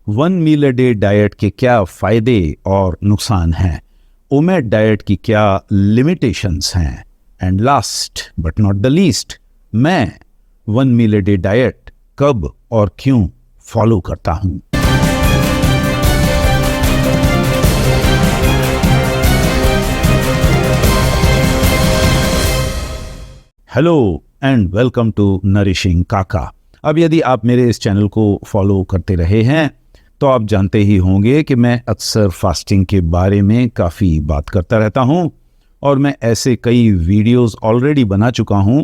One meal a day diet के क्या फ़ायदे और नुकसान हैं, ओमेड डाइट की क्या लिमिटेशंस हैं, and last but not the least, मैं one meal a day diet कब और क्यों फॉलो करता हूं। Hello and welcome to nourishing Kaka. अब यदि आप मेरे इस चैनल को फॉलो करते रहे हैं तो आप जानते ही होंगे कि मैं अक्सर फास्टिंग के बारे में काफ़ी बात करता रहता हूं और मैं ऐसे कई वीडियोस ऑलरेडी बना चुका हूं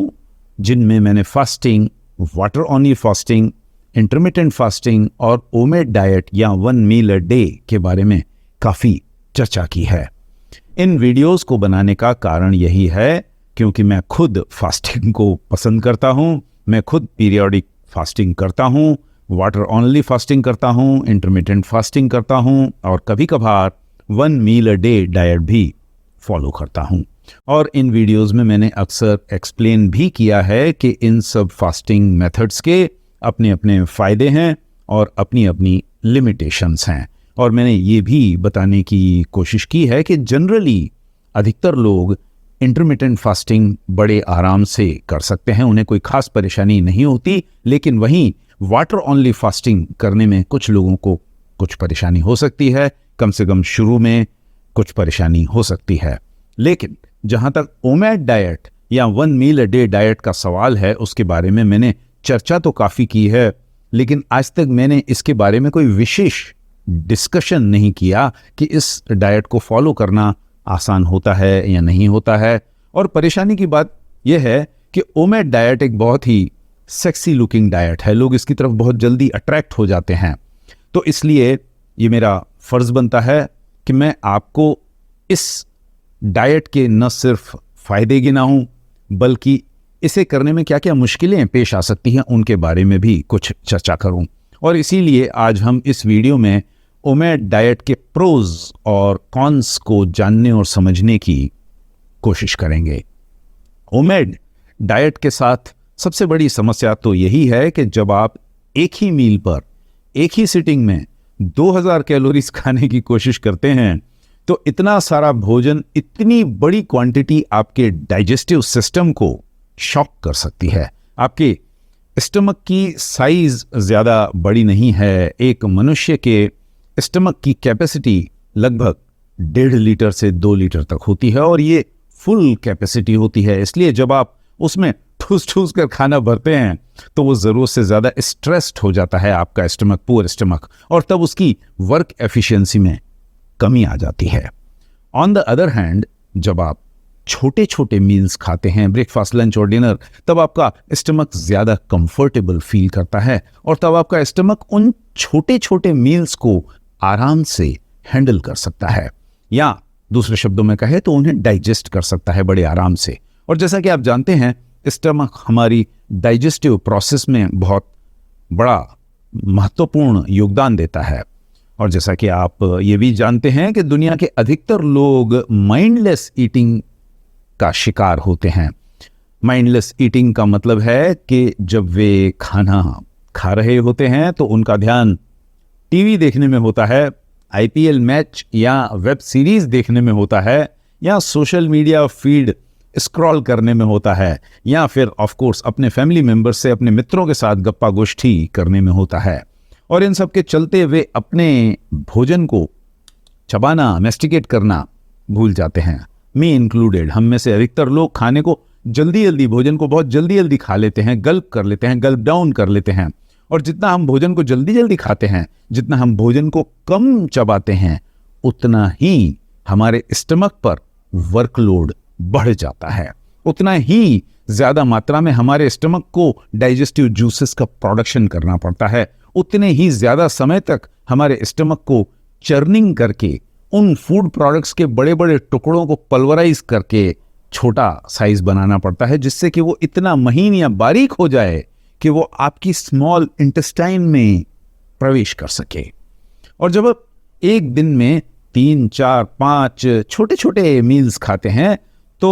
जिनमें मैंने fasting, water only fasting, intermittent fasting और ओमेड डाइट या वन मील अ डे के बारे में काफ़ी चर्चा की है। इन वीडियोस को बनाने का कारण यही है क्योंकि मैं खुद फास्टिंग को पसंद करता हूं। मैं खुद पीरियोडिक फास्टिंग करता हूं, वाटर ओनली फास्टिंग करता हूं, इंटरमिटेंट फास्टिंग करता हूं और कभी कभार one meal a day diet भी फॉलो करता हूं। और इन वीडियोस में मैंने अक्सर एक्सप्लेन भी किया है कि इन सब फास्टिंग मेथड्स के अपने अपने फ़ायदे हैं और अपनी अपनी लिमिटेशंस हैं। और मैंने ये भी बताने की कोशिश की है कि जनरली अधिकतर लोग इंटरमिटेंट फास्टिंग बड़े आराम से कर सकते हैं, उन्हें कोई खास परेशानी नहीं होती। लेकिन वहीं वाटर ओनली फास्टिंग करने में कुछ लोगों को कुछ परेशानी हो सकती है, कम से कम शुरू में कुछ परेशानी हो सकती है। लेकिन जहां तक ओमेड डाइट या one meal a day diet का सवाल है, उसके बारे में मैंने चर्चा तो काफ़ी की है, लेकिन आज तक मैंने इसके बारे में कोई विशेष डिस्कशन नहीं किया कि इस डाइट को फॉलो करना आसान होता है या नहीं होता है। और परेशानी की बात यह है कि ओमेड डाइट एक बहुत ही सेक्सी लुकिंग डाइट है, लोग इसकी तरफ बहुत जल्दी अट्रैक्ट हो जाते हैं। तो इसलिए ये मेरा फर्ज बनता है कि मैं आपको इस डाइट के न सिर्फ फायदे गिनाऊं बल्कि इसे करने में क्या क्या मुश्किलें पेश आ सकती हैं उनके बारे में भी कुछ चर्चा करूं। और इसीलिए आज हम इस वीडियो में ओमेड डाइट के प्रोज और कॉन्स को जानने और समझने की कोशिश करेंगे। ओमेड डाइट के साथ सबसे बड़ी समस्या तो यही है कि जब आप एक ही मील पर एक ही सिटिंग में 2000 कैलोरीज खाने की कोशिश करते हैं तो इतना सारा भोजन, इतनी बड़ी क्वांटिटी आपके डाइजेस्टिव सिस्टम को शॉक कर सकती है। आपके स्टमक की साइज ज़्यादा बड़ी नहीं है। एक मनुष्य के स्टमक की कैपेसिटी लगभग 1.5 लीटर से 2 लीटर तक होती है और ये फुल कैपेसिटी होती है। इसलिए जब आप उसमें ठूस ठूस कर खाना भरते हैं तो वो ज़रूरत से ज़्यादा स्ट्रेस्ड हो जाता है आपका स्टमक, पुअर स्टमक, और तब उसकी वर्क एफिशिएंसी में कमी आ जाती है। ऑन द अदर हैंड, जब आप छोटे छोटे मील्स खाते हैं, ब्रेकफास्ट, लंच और डिनर, तब आपका स्टमक ज़्यादा कंफर्टेबल फील करता है और तब आपका स्टमक उन छोटे छोटे मील्स को आराम से हैंडल कर सकता है, या दूसरे शब्दों में कहे तो उन्हें डाइजेस्ट कर सकता है बड़े आराम से। और जैसा कि आप जानते हैं, स्टमक हमारी डाइजेस्टिव प्रोसेस में बहुत बड़ा महत्वपूर्ण योगदान देता है। और जैसा कि आप ये भी जानते हैं कि दुनिया के अधिकतर लोग माइंडलेस ईटिंग का शिकार होते हैं। माइंडलेस ईटिंग का मतलब है कि जब वे खाना खा रहे होते हैं तो उनका ध्यान टीवी देखने में होता है, आईपीएल मैच या वेब सीरीज देखने में होता है, या सोशल मीडिया फीड स्क्रॉल करने में होता है, या फिर ऑफ कोर्स अपने फैमिली मेंबर्स से, अपने मित्रों के साथ गप्पा गोष्ठी करने में होता है। और इन सब के चलते वे अपने भोजन को चबाना, मैस्टिकेट करना भूल जाते हैं, मी इंक्लूडेड। हम में से अधिकतर लोग खाने को जल्दी जल्दी, भोजन को बहुत जल्दी जल्दी खा लेते हैं, गल्प कर लेते हैं, गल्प डाउन कर लेते हैं। और जितना हम भोजन को जल्दी जल्दी खाते हैं, जितना हम भोजन को कम चबाते हैं, उतना ही हमारे स्टमक पर वर्कलोड बढ़ जाता है, उतना ही ज़्यादा मात्रा में हमारे स्टमक को डाइजेस्टिव जूसेस का प्रोडक्शन करना पड़ता है, उतने ही ज़्यादा समय तक हमारे स्टमक को चर्निंग करके उन फूड प्रोडक्ट्स के बड़े बड़े टुकड़ों को पल्वराइज करके छोटा साइज बनाना पड़ता है, जिससे कि वो इतना महीन या बारीक हो जाए कि वो आपकी स्मॉल इंटेस्टाइन में प्रवेश कर सके। और जब आप एक दिन में 3, 4, 5 छोटे छोटे मील्स खाते हैं तो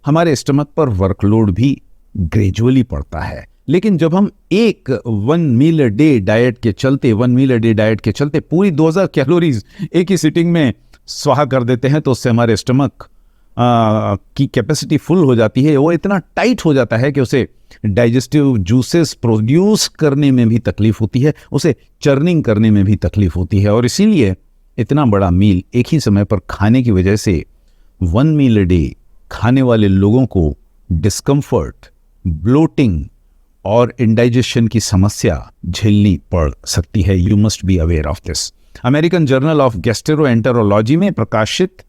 हमारे स्टमक पर वर्कलोड भी ग्रेजुअली पड़ता है। लेकिन जब हम एक 1 मील अ डे डाइट के चलते पूरी 2000 कैलोरीज एक ही सिटिंग में स्वाहा कर देते हैं, तो उससे हमारे स्टमक की कैपेसिटी फुल हो जाती है। वो इतना टाइट हो जाता है कि उसे डाइजेस्टिव जूसेस प्रोड्यूस करने में भी तकलीफ होती है, उसे चर्निंग करने में भी तकलीफ होती है। और इसीलिए इतना बड़ा मील एक ही समय पर खाने की वजह से 1 मील अ डे खाने वाले लोगों को डिस्कम्फर्ट, ब्लोटिंग और इंडाइजेशन की समस्या झेलनी पड़ सकती है। You must be aware of this. American journal of gastroenterology में प्रकाशित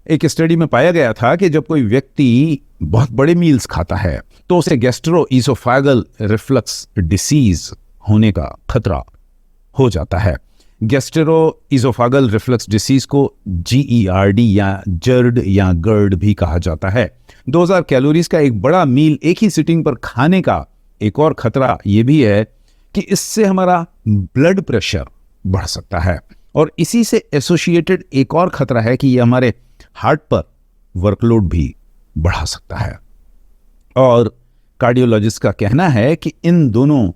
एक स्टडी में पाया गया था कि जब कोई व्यक्ति बहुत बड़े मील्स खाता है तो उसे गैस्ट्रोइसोफेगल रिफ्लक्स डिसीज होने का खतरा हो जाता है। गैस्ट्रोइसोफेगल रिफ्लक्स डिसीज को GERD या जर्ड या गर्ड भी कहा जाता है। 2000 कैलोरीज का एक बड़ा मील एक ही सिटिंग पर खाने का एक और खतरा यह भी है कि इससे हमारा ब्लड प्रेशर बढ़ सकता है, और इसी से एसोसिएटेड एक और खतरा है कि यह हमारे हार्ट पर वर्कलोड भी बढ़ा सकता है। और कार्डियोलॉजिस्ट का कहना है कि इन दोनों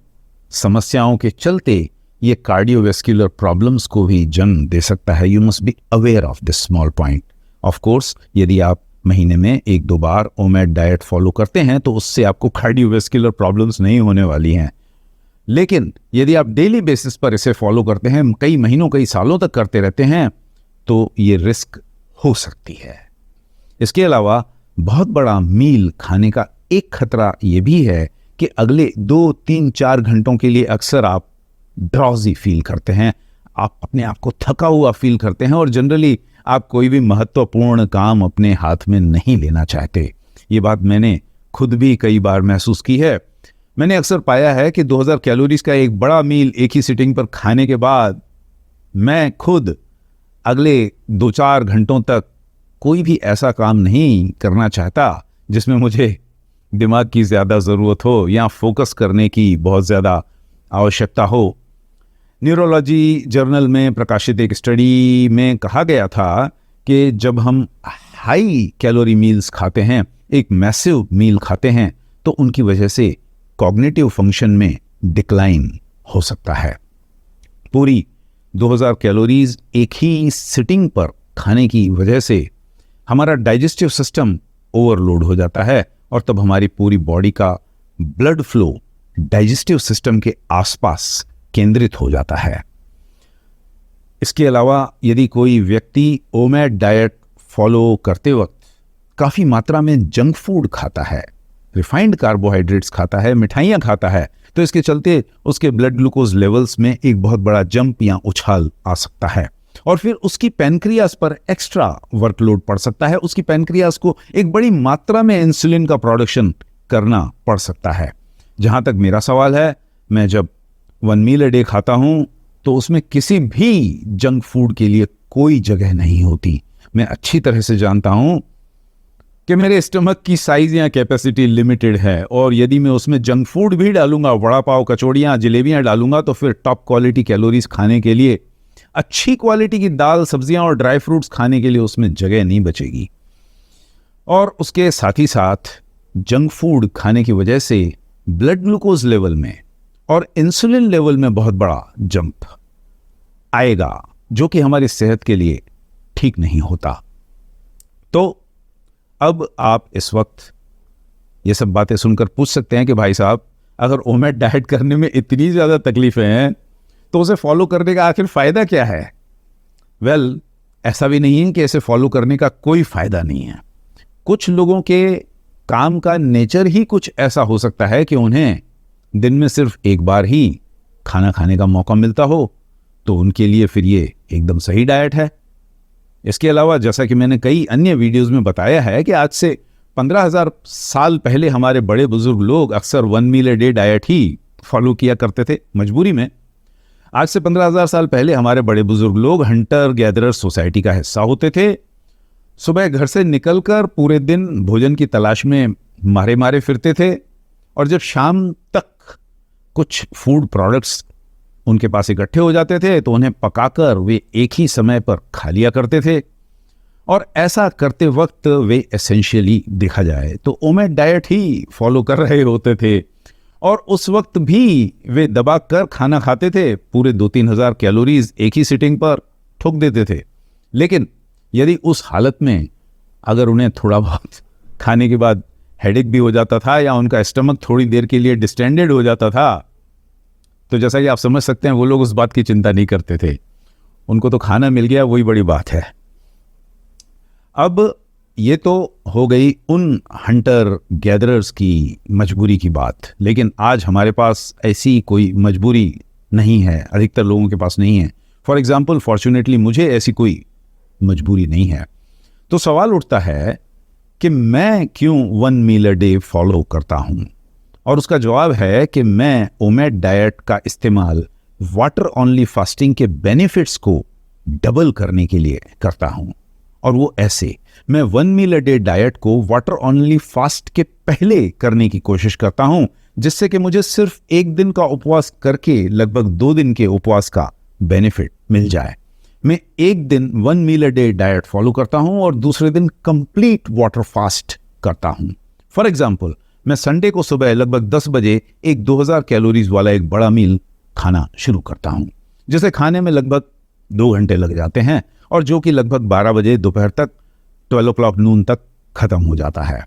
समस्याओं के चलते ये कार्डियोवैस्कुलर प्रॉब्लम्स को भी जन्म दे सकता है। You must be aware of this small point. Of course यदि आप महीने में 1-2 बार ओमेड डाइट फॉलो करते हैं तो उससे आपको कार्डियोवैस्कुलर प्रॉब्लम्स नहीं होने वाली हैं, लेकिन यदि आप डेली बेसिस पर इसे फॉलो करते हैं, कई महीनों कई सालों तक करते रहते हैं, तो ये रिस्क हो सकती है। इसके अलावा बहुत बड़ा मील खाने का एक खतरा यह भी है कि अगले 2-3-4 घंटों के लिए अक्सर आप ड्रॉजी फील करते हैं, आप अपने आप को थका हुआ फील करते हैं, और जनरली आप कोई भी महत्वपूर्ण काम अपने हाथ में नहीं लेना चाहते। ये बात मैंने खुद भी कई बार महसूस की है। मैंने अक्सर पाया है कि 2000 कैलोरीज का एक बड़ा मील एक ही सिटिंग पर खाने के बाद मैं खुद अगले 2-4 घंटों तक कोई भी ऐसा काम नहीं करना चाहता जिसमें मुझे दिमाग की ज़्यादा ज़रूरत हो या फोकस करने की बहुत ज़्यादा आवश्यकता हो। न्यूरोलॉजी जर्नल में प्रकाशित एक स्टडी में कहा गया था कि जब हम हाई कैलोरी मील्स खाते हैं, एक मैसिव मील खाते हैं, तो उनकी वजह से कॉग्निटिव फंक्शन में डिक्लाइन हो सकता है। पूरी 2000 कैलोरीज एक ही सिटिंग पर खाने की वजह से हमारा डाइजेस्टिव सिस्टम ओवरलोड हो जाता है, और तब हमारी पूरी बॉडी का ब्लड फ्लो डाइजेस्टिव सिस्टम के आसपास केंद्रित हो जाता है। इसके अलावा यदि कोई व्यक्ति ओमेड डाइट फॉलो करते वक्त काफ़ी मात्रा में जंक फूड खाता है, रिफाइंड कार्बोहाइड्रेट्स खाता है, मिठाइयाँ खाता है, तो इसके चलते उसके ब्लड ग्लूकोज लेवल्स में एक बहुत बड़ा जंप या उछाल आ सकता है, और फिर उसकी पैनक्रियास पर एक्स्ट्रा वर्कलोड पड़ सकता है। उसकी पैनक्रियास को एक बड़ी मात्रा में इंसुलिन का प्रोडक्शन करना पड़ सकता है। जहाँ तक मेरा सवाल है, मैं जब 1 मील अ डे खाता हूँ तो उसमें किसी भी जंक फूड के लिए कोई जगह नहीं होती। मैं अच्छी तरह से जानता हूँ कि मेरे स्टमक की साइज या कैपेसिटी लिमिटेड है, और यदि मैं उसमें जंक फूड भी डालूंगा, वड़ा पाव, कचौड़ियाँ, जलेबियाँ डालूंगा, तो फिर टॉप क्वालिटी कैलोरीज खाने के लिए, अच्छी क्वालिटी की दाल, सब्जियां और ड्राई फ्रूट्स खाने के लिए उसमें जगह नहीं बचेगी। और उसके साथ ही साथ जंक फूड खाने की वजह से ब्लड ग्लूकोज लेवल में और इंसुलिन लेवल में बहुत बड़ा जंप आएगा, जो कि हमारी सेहत के लिए ठीक नहीं होता। तो अब आप इस वक्त ये सब बातें सुनकर पूछ सकते हैं कि भाई साहब, अगर ओमेड डाइट करने में इतनी ज़्यादा तकलीफें हैं तो उसे फॉलो करने का आखिर फ़ायदा क्या है? वेल, ऐसा भी नहीं है कि इसे फॉलो करने का कोई फ़ायदा नहीं है। कुछ लोगों के काम का नेचर ही कुछ ऐसा हो सकता है कि उन्हें दिन में सिर्फ एक बार ही खाना खाने का मौका मिलता हो, तो उनके लिए फिर ये एकदम सही डाइट है। इसके अलावा जैसा कि मैंने कई अन्य वीडियोस में बताया है कि आज से 15,000 साल पहले हमारे बड़े बुजुर्ग लोग अक्सर 1 मील अ डे डाइट ही फॉलो किया करते थे मजबूरी में। आज से 15,000 साल पहले हमारे बड़े बुजुर्ग लोग हंटर गैदरर सोसाइटी का हिस्सा होते थे। सुबह घर से निकलकर पूरे दिन भोजन की तलाश में मारे मारे फिरते थे, और जब शाम तक कुछ फूड प्रोडक्ट्स उनके पास इकट्ठे हो जाते थे तो उन्हें पकाकर वे एक ही समय पर खा लिया करते थे। और ऐसा करते वक्त वे एसेंशियली देखा जाए तो ओमेड डाइट ही फॉलो कर रहे होते थे, और उस वक्त भी वे दबा कर खाना खाते थे, पूरे 2-3 हज़ार कैलोरीज एक ही सिटिंग पर ठोक देते थे। लेकिन यदि उस हालत में अगर उन्हें थोड़ा बहुत खाने के बाद हेडेक भी हो जाता था या उनका स्टमक थोड़ी देर के लिए डिस्टेंडेड हो जाता था, तो जैसा कि आप समझ सकते हैं वो लोग उस बात की चिंता नहीं करते थे। उनको तो खाना मिल गया, वही बड़ी बात है। अब ये तो हो गई उन हंटर गैदरर्स की मजबूरी की बात, लेकिन आज हमारे पास ऐसी कोई मजबूरी नहीं है, अधिकतर लोगों के पास नहीं है। फॉर एग्जाम्पल, फॉर्चुनेटली मुझे ऐसी कोई मजबूरी नहीं है। तो सवाल उठता है कि मैं क्यों 1 मील अ डे फॉलो करता हूं, और उसका जवाब है कि मैं ओमेड डाइट का इस्तेमाल वाटर ओनली फास्टिंग के बेनिफिट्स को डबल करने के लिए करता हूं। और वो ऐसे, मैं 1 मील अ डे डाइट को वाटर ओनली फास्ट के पहले करने की कोशिश करता हूं, जिससे कि मुझे सिर्फ एक दिन का उपवास करके लगभग 2 दिन के उपवास का बेनिफिट मिल जाए। मैं एक दिन 1 meal a day diet follow करता हूं और दूसरे दिन कंप्लीट वाटर फास्ट करता हूं। फॉर एग्जाम्पल, मैं संडे को सुबह लगभग 10 बजे एक 2000 कैलोरीज वाला एक बड़ा मील खाना शुरू करता हूं, जिसे खाने में लगभग 2 घंटे लग जाते हैं और जो कि लगभग 12 बजे दोपहर तक 12 o'clock नून तक खत्म हो जाता है।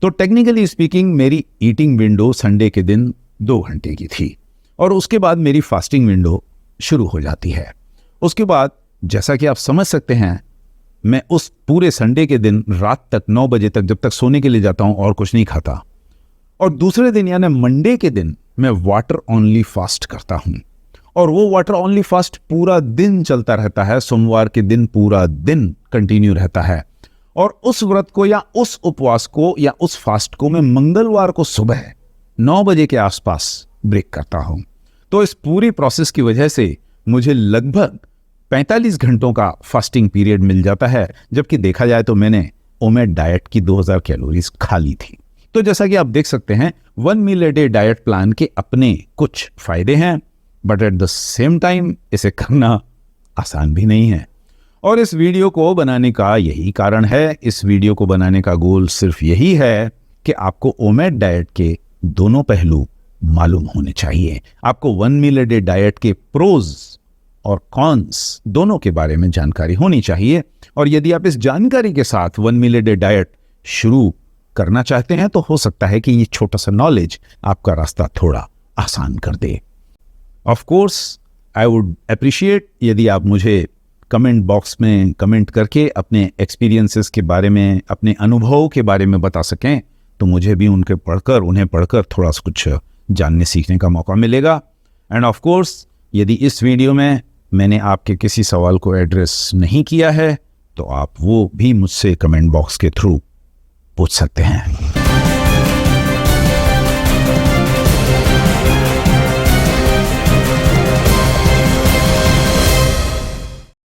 तो टेक्निकली स्पीकिंग मेरी ईटिंग विंडो संडे के दिन 2 घंटे की थी और उसके बाद मेरी फास्टिंग विंडो शुरू हो जाती है। उसके बाद जैसा कि आप समझ सकते हैं, मैं उस पूरे संडे के दिन रात तक 9 बजे तक जब तक सोने के लिए जाता हूं और कुछ नहीं खाता। और दूसरे दिन यानी मंडे के दिन मैं वाटर ओनली फास्ट करता हूं और वो वाटर ओनली फास्ट पूरा दिन चलता रहता है। सोमवार के दिन पूरा दिन कंटिन्यू रहता है और उस व्रत को या उस उपवास को या उस फास्ट को मैं मंगलवार को सुबह 9 बजे के आसपास ब्रेक करता हूं। तो इस पूरी प्रोसेस की वजह से मुझे लगभग 45 घंटों का फास्टिंग पीरियड मिल जाता है, जबकि देखा जाए तो मैंने ओमेड डाइट की 2000 कैलोरीज खा ली थी। तो जैसा कि आप देख सकते हैं, 1 meal a day diet plan के अपने कुछ फायदे हैं, but at the same time इसे करना आसान भी नहीं है। और इस वीडियो को बनाने का यही कारण है, इस वीडियो को बनाने का गोल सिर्फ यही है कि आपको ओमेड डाइट के दोनों पहलू मालूम होने चाहिए। आपको 1 मील अ डे डाइट के प्रोज और कॉन्स दोनों के बारे में जानकारी होनी चाहिए। और यदि आप इस जानकारी के साथ 1 मील अ डे डाइट शुरू करना चाहते हैं तो हो सकता है कि ये छोटा सा नॉलेज आपका रास्ता थोड़ा आसान कर दे। Of course I would appreciate यदि आप मुझे कमेंट बॉक्स में कमेंट करके अपने एक्सपीरियंसेस के बारे में, अपने अनुभव के बारे में बता सकें, तो मुझे भी उन्हें पढ़कर थोड़ा सा कुछ जानने सीखने का मौका मिलेगा। एंड ऑफ कोर्स यदि इस वीडियो में मैंने आपके किसी सवाल को एड्रेस नहीं किया है तो आप वो भी मुझसे कमेंट बॉक्स के थ्रू पूछ सकते हैं।